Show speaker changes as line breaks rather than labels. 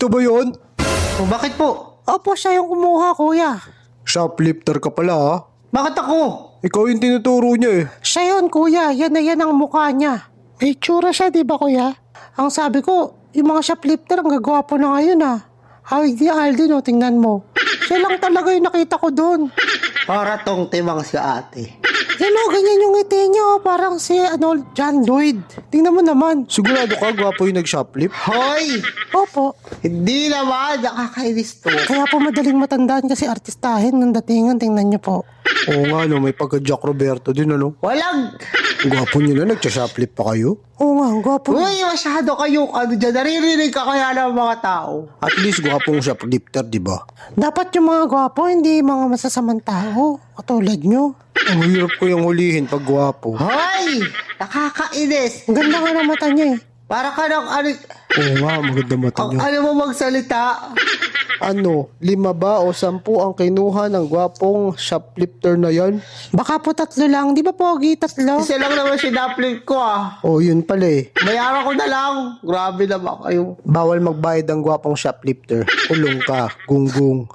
Ito ba yun?
O bakit po?
Opo, siya yung kumuha, kuya.
Shoplifter ka pala ha?
Bakit ako?
Ikaw yung tinuturo niya eh.
Siya yun, kuya. Yan na yan ang mukha niya. May tsura siya, di ba, kuya? Ang sabi ko, yung mga shoplifter ang gagwapo na ngayon, ah. Hawig ni Alden, oh, tingnan mo. Siya lang talaga yung nakita ko doon.
Para tong timang si ate.
Yan, oh, ganyan yung ngiti niya, oh. Parang si, John Lloyd. Tingnan mo naman.
Sigurado ka gwapo yung nag-shoplift?
Hoy!
Opo.
Hindi naman, nakakainis to.
Kaya po madaling matandaan kasi artistahin ng datingan. Tingnan niyo po.
Oo nga no, may pagka Jack Roberto din ano.
Walang!
Gwapo niyo na, nag-shoplift pa kayo.
Oo nga, ang gwapo.
Uy, masyado kayong dyan. Naririnig ka kaya ng mga tao.
At least gwapong shoplifter, di ba?
Dapat yung mga gwapo, hindi mga masasamang tao. Katulad nyo.
Ang hirap ko yung hulihin pag gwapo.
Hoy! Nakakainis.
Ang ganda nga ng mata niya eh.
Para ka ng
Oo nga, maganda mata niya.
ano mo magsalita.
Ano, 5 ba o 10 ang kinuha ng gwapong shoplifter na yan?
Baka po 3 lang. Di ba pogi 3?
Isa lang naman sinapling ko
Oh, yun pala eh.
Bayaran ko na lang. Grabe naman kayo.
Bawal magbayad ang gwapong shoplifter. Kulong ka, gunggong.